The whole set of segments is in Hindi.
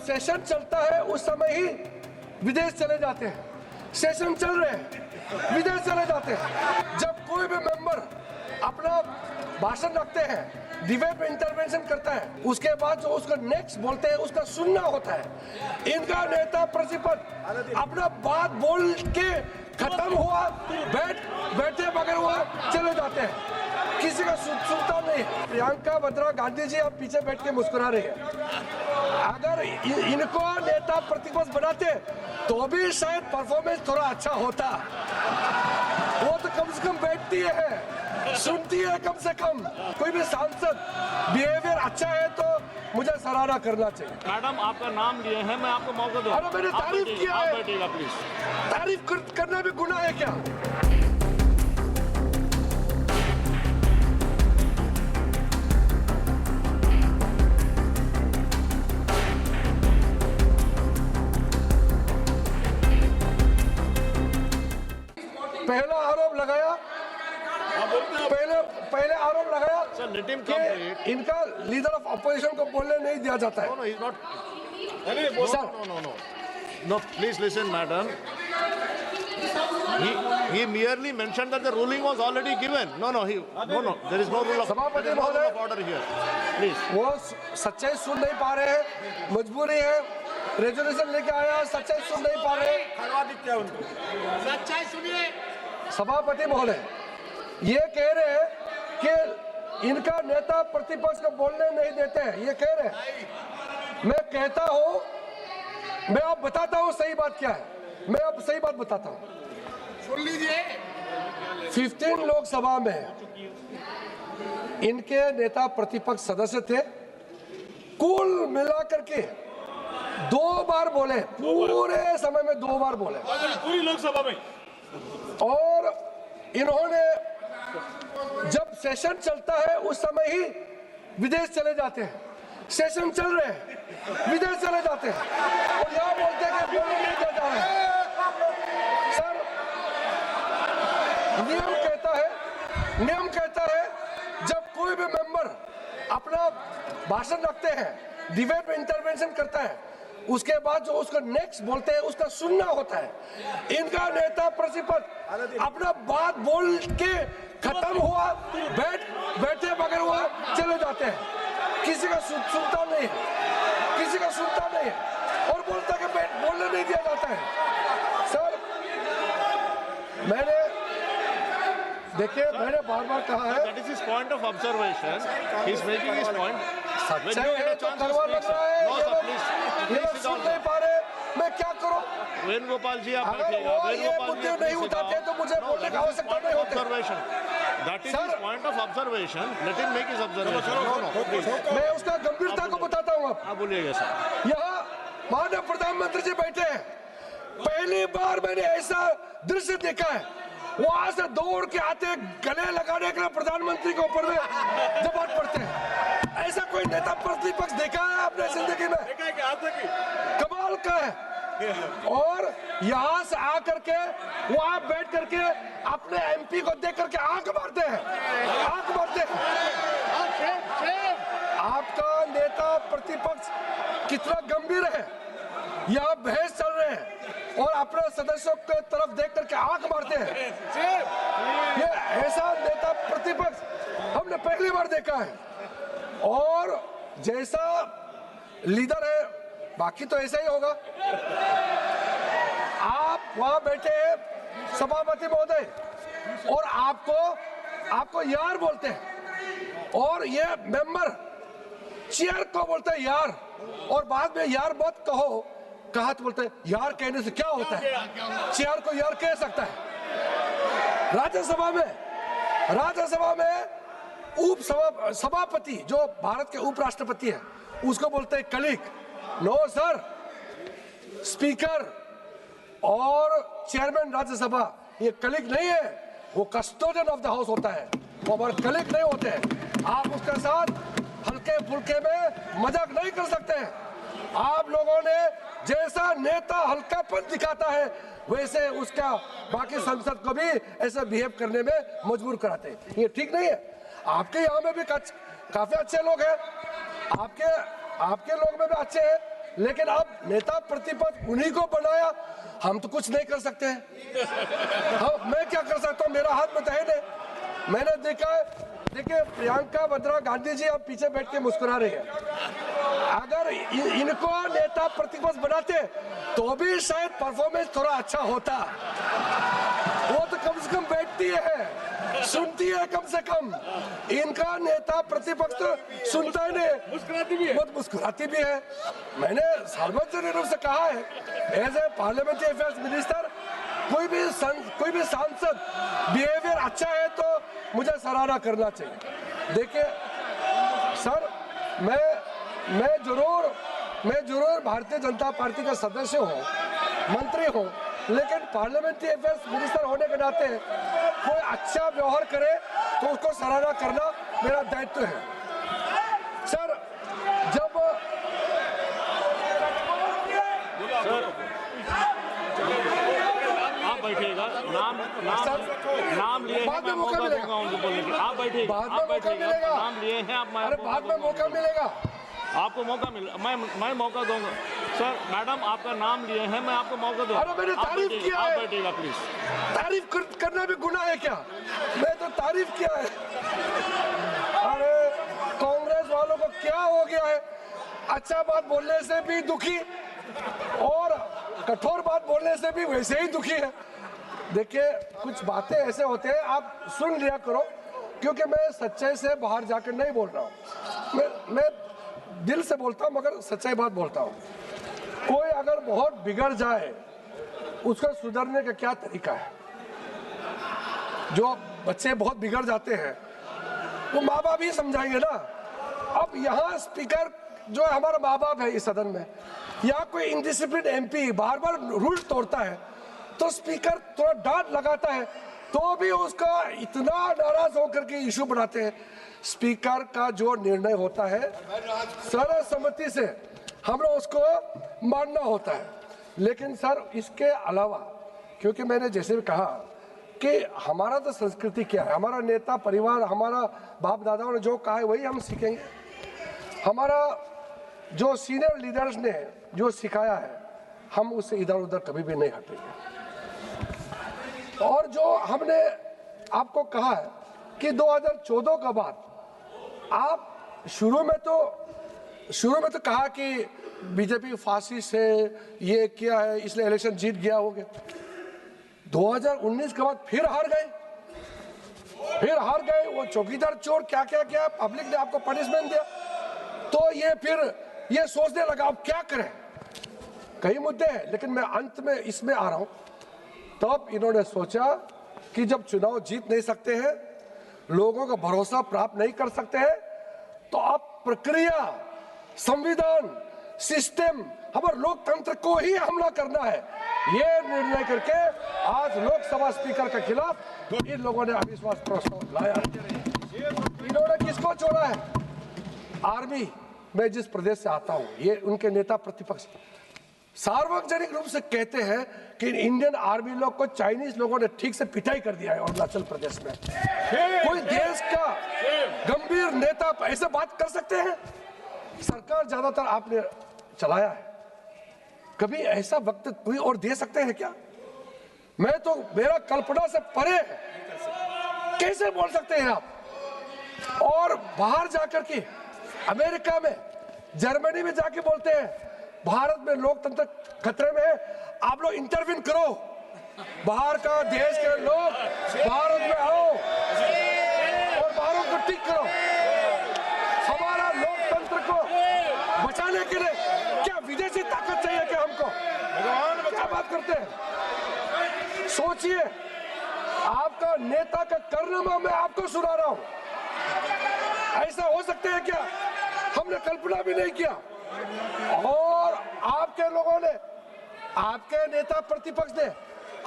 सेशन चलता है उस समय ही विदेश चले जाते हैं। सेशन चल रहे हैं, विदेश चले जाते हैं। जब कोई भी मेंबर अपना भाषण रखते हैं, डिबेट में इंटरवेंशन करता है, उसके बाद जो उसका नेक्स्ट बोलते हैं उसका सुनना होता है। इनका नेता प्रतिपक्ष अपना बात बोल के खत्म हुआ, बैठे बगैर हुआ चले जाते हैं, किसी का सुनता नहीं। प्रियंका वाड्रा गांधी जी अब पीछे बैठ के मुस्कुरा रही है। अगर इनको नेता प्रतिपक्ष बनाते तो भी शायद परफॉर्मेंस थोड़ा अच्छा होता। वो तो कम से कम बैठती है, सुनती है कम से कम। कोई भी सांसद बिहेवियर अच्छा है तो मुझे सराहना करना चाहिए। मैडम आपका नाम लिए हैं, मैं आपको मौका दूं। अरे मैंने तारीफ किया है। बैठिएगा प्लीज। तारीफ करना भी गुनाह है क्या? पहला आरोप लगाया, पहले आरोप लगाया कि इनका लीडर ऑफ अपोजिशन को बोलने नहीं दिया जाता है। No, please listen, madam. He merely mentioned that the ruling was already given. No, there is no rule of order here. Please. वो सच्चाई सुन नहीं पा रहे हैं, मजबूरी है, रेजोल्यूशन लेके आया, सच्चाई सुन नहीं पा रहे। सच्चाई सुनिए। सभापति महोदय ये कह रहे हैं कि इनका नेता प्रतिपक्ष को बोलने नहीं देते हैं, ये कह रहे हैं। मैं कहता हूं, मैं अब बताता हूं सही बात क्या है। मैं अब सही बात बताता हूं। सुन लीजिए। 15 लोकसभा में इनके नेता प्रतिपक्ष सदस्य थे, कुल मिलाकर के 2 बार बोले, पूरे समय में 2 बार बोले पूरी लोकसभा में। और इन्होंने जब सेशन चलता है उस समय ही विदेश चले जाते हैं। सेशन चल रहे हैं, विदेश चले जाते हैं और यहाँ बोलते हैं कि बोलने नहीं दिया जा रहा है। सर, नियम कहता है जब कोई भी मेंबर अपना भाषण रखते हैं, डिबेट में इंटरवेंशन करता है, उसके बाद जो उसका नेक्स्ट बोलते हैं उसका सुनना होता है। इनका नेता प्रतिपक्ष अपना बात बोल के खत्म हुआ, बैठे बगैर हुआ चले जाते हैं, किसी का सुनता नहीं है और बोलता कि बोलने नहीं दिया जाता है। सर, मैंने बार कहा है, That is his point of observation. He is making his point. सच्चाई है तो करवा लग रहा है। ये लोग सुन नहीं पा रहे, मैं क्या करूं? वेणुगोपाल जी आप अगर बैठिएगा। वो ये मुद्दे नहीं उठाते तो मुझे बोलने की आवश्यकता नहीं होती। That is his point of observation. Let him make his observation. मैं उसका गंभीरता को बताता हूँ। अब आप बोलिएगा सर। यहाँ माननीय प्रधानमंत्री जी बैठे हैं, पहली बार मैंने ऐसा दृश्य देखा है। वहां से दौड़ के आते, गले लगाने के लिए प्रधानमंत्री के ऊपर में जबान पड़ते हैं। ऐसा कोई नेता प्रतिपक्ष देखा है आपने जिंदगी में? कमाल का है। और यहाँ से आकर के वहां बैठ करके अपने एमपी को देख करके आंख मारते हैं। आपका नेता प्रतिपक्ष कितना गंभीर है। यहाँ बहस चल रहे हैं और अपने सदस्यों के तरफ देख करके आंख मारते हैं। ये ऐसा नेता प्रतिपक्ष हमने पहली बार देखा है। और जैसा लीडर है, बाकी तो ऐसा ही होगा। आप वहां बैठे हैं सभापति महोदय, और आपको यार बोलते हैं, और ये मेंबर चेयर को बोलते हैं यार, और बाद में यार मत कहा तो बोलते हैं यार कहने से क्या होता है? चेयर को यार कह सकता है। राज्यसभा में सभापति जो भारत के उपराष्ट्रपति हैं उसको बोलते हैं कलीग। नो सर, स्पीकर और चेयरमैन राज्यसभा ये कलीग नहीं है, वो कस्टोडियन ऑफ द हाउस होता है, वो हमारे कलीग नहीं होते हैं। आप उसके साथ हल्के फुल्के में मजाक नहीं कर सकते हैं। आप लोगों ने जैसा नेता हल्कापन दिखाता है वैसे उसका बाकी संसद को भी ऐसा बिहेव करने में मजबूर कराते हैं। ये ठीक नहीं है। आपके यहाँ में भी काफी अच्छे लोग हैं, आपके लोग में भी अच्छे हैं, लेकिन अब नेता प्रतिपक्ष उन्हीं को बनाया, हम तो कुछ नहीं कर सकते हैं। मैं क्या कर सकता हूँ, मेरा हाथ में तो है नहीं। मैंने देखा है, देखिए प्रियंका वाड्रा गांधी जी अब पीछे बैठ के मुस्कुरा रही है। अगर इनको नेता प्रतिपक्ष बनाते तो भी शायद परफॉर्मेंस थोड़ा अच्छा होता। वो तो कम से कम बैठती है, सुनती है कम से कम। इनका नेता प्रतिपक्ष तो सुनता ही नहीं, मुस्कुराती भी है, बहुत मुस्कुराती भी है। मैंने सार्वजनिक रूप से कहा है, as a parliamentary affairs minister, कोई भी सांसद बिहेवियर अच्छा है तो मुझे सराहना करना चाहिए। देखिए सर, मैं जरूर भारतीय जनता पार्टी का सदस्य हूँ, मंत्री हूँ, लेकिन पार्लियामेंट्री अफेयर्स मिनिस्टर होने के नाते कोई अच्छा व्यवहार करे तो उसको सराहना करना मेरा दायित्व है। सर जब आप बैठिएगा, नाम लिए बाद में मौका मिलेगा, आप बैठिए, बाद में मौका मिलेगा, नाम लिए हैं आप, अरे बाद में मौका मिलेगा, आपको मौका मिल, मैं मौका दूंगा सर। मैडम आपका नाम लिए हैं, मैं आपको मौका दूंगा। अरे मैंने तारीफ किया है, आप बैठिएगा प्लीज। तारीफ करना भी गुनाह है क्या? मैं तो तारीफ किया है। अरे कांग्रेस वालों को क्या हो गया है, अच्छा बात बोलने से भी दुखी और कठोर बात बोलने से भी वैसे ही दुखी है। देखिए कुछ बातें ऐसे होते हैं, आप सुन लिया करो, क्योंकि मैं सच्चाई से बाहर जाकर नहीं बोल रहा हूँ। मैं दिल से बोलता हूँ, मगर सच्चाई बात बोलता हूँ। कोई अगर बहुत बिगड़ जाए, उसका सुधरने का क्या तरीका है? जो बच्चे बहुत बिगड़ जाते हैं वो माँ बाप ही समझाएंगे ना। अब यहाँ स्पीकर जो हमारा माँ बाप है इस सदन में, या कोई इंडिसिप्लिन एमपी बार बार रूल तोड़ता है तो स्पीकर थोड़ा डांट लगाता है तो भी उसका इतना नाराज होकर के इशू बनाते हैं। स्पीकर का जो निर्णय होता है सर्वसम्मति से हम लोग उसको मानना होता है। लेकिन सर इसके अलावा, क्योंकि मैंने जैसे भी कहा कि हमारा तो संस्कृति क्या है, हमारा नेता परिवार, हमारा बाप दादाओं ने जो कहा है वही हम सीखेंगे। हमारा जो सीनियर लीडर्स ने जो सिखाया है, हम उससे इधर उधर कभी भी नहीं हटेंगे। और जो हमने आपको कहा है कि 2014 के बाद आप शुरू में तो कहा कि बीजेपी फासिस्ट है, ये किया है इसलिए इलेक्शन जीत गया हो गया। 2019 के बाद फिर हार गए। वो चौकीदार चोर क्या क्या पब्लिक ने आपको पनिशमेंट दिया, तो ये सोचने लगा अब क्या करें। कई मुद्दे हैं, लेकिन मैं अंत में इसमें आ रहा हूं। तब इन्होंने सोचा कि जब चुनाव जीत नहीं सकते हैं, लोगों का भरोसा प्राप्त नहीं कर सकते हैं, तो अब प्रक्रिया, संविधान, सिस्टम, हमारे लोकतंत्र को ही हमला करना है। ये निर्णय करके आज लोकसभा स्पीकर के खिलाफ इन लोगों ने अविश्वास प्रस्ताव लाया। इन्होंने किसको छोड़ा है? आर्मी। मैं जिस प्रदेश से आता हूं, ये उनके नेता प्रतिपक्ष सार्वजनिक रूप से कहते हैं कि इंडियन आर्मी लोग को चाइनीज लोगों ने ठीक से पिटाई कर दिया है अरुणाचल प्रदेश में। कोई देश का गंभीर नेता ऐसे बात कर सकते हैं? सरकार ज्यादातर आपने चलाया है, कभी ऐसा वक्त कोई और दे सकते हैं क्या? मैं तो, मेरा कल्पना से परे है, कैसे बोल सकते हैं आप? और बाहर जाकर के अमेरिका में, जर्मनी में जाके बोलते हैं भारत में लोकतंत्र खतरे में है, आप लोग इंटरवीन करो, बाहर का देश के लोग भारत में आओ और भारत को ठीक करो। हमारा लोकतंत्र को बचाने के लिए क्या विदेशी ताकत चाहिए क्या हमको? क्या बात करते हैं? सोचिए, आपका नेता का कारनामा मैं आपको सुना रहा हूं। ऐसा हो सकता है क्या? हमने कल्पना भी नहीं किया। और आपके लोगों ने, आपके नेता प्रतिपक्ष ने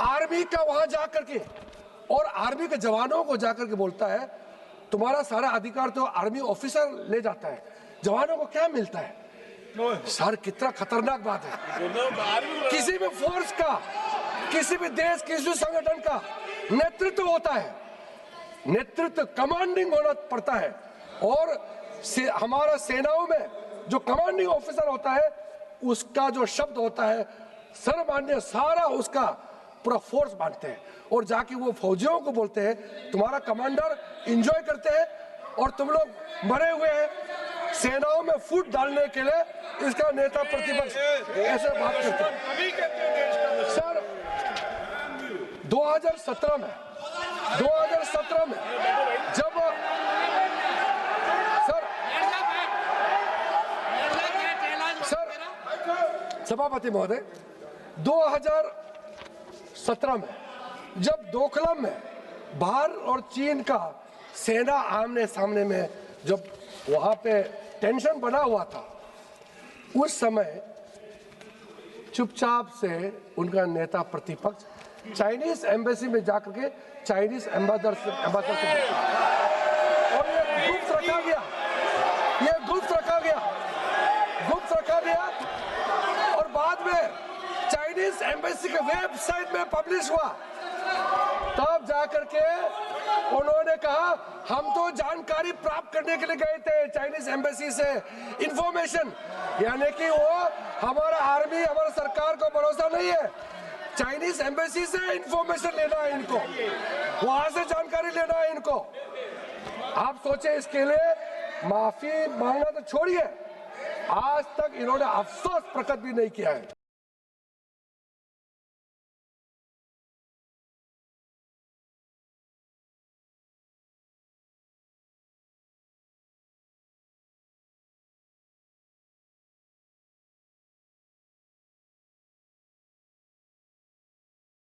आर्मी का वहां जाकर के और आर्मी के जवानों को जाकर के बोलता है तुम्हारा सारा अधिकार तो आर्मी ऑफिसर ले जाता है, जवानों को क्या मिलता है? सर कितना खतरनाक बात है। किसी भी फोर्स का, किसी भी देश, किसी भी संगठन का नेतृत्व होता है, नेतृत्व कमांडिंग होना पड़ता है। और हमारा सेनाओं में जो कमांडिंग ऑफिसर होता है उसका जो शब्द होता है सर्वमान्य, सारा उसका पूरा फोर्स बांटते हैं और जाके वो फौजियों को बोलते हैं तुम्हारा कमांडर एंजॉय करते हैं और तुम लोग मरे हुए हैं, सेनाओं में फूट डालने के लिए इसका नेता प्रतिपक्ष ऐसे बात करते हैं। सर 2017 में जब सर सभापति महोदय 2017 में जब डोकलाम में भारत और चीन का सेना आमने सामने में जब वहां पे टेंशन बना हुआ था, उस समय चुपचाप से उनका नेता प्रतिपक्ष चाइनीज एम्बेसी में जाकर के चाइनीज एम्बेसडर से और ये गुप्त रखा गया और बाद में चाइनीज एम्बेसी के वेबसाइट में पब्लिश हुआ। तब जाकर के उन्होंने कहा हम तो जानकारी प्राप्त करने के लिए गए थे चाइनीज एम्बेसी से इंफॉर्मेशन, यानी कि वो हमारा आर्मी हमारा सरकार को भरोसा नहीं है, चाइनीज एम्बेसी से इंफॉर्मेशन लेना है इनको, वहां से जानकारी लेना है इनको। आप सोचे इसके लिए माफी मांगना तो छोड़िए, आज तक इन्होंने अफसोस प्रकट भी नहीं किया है।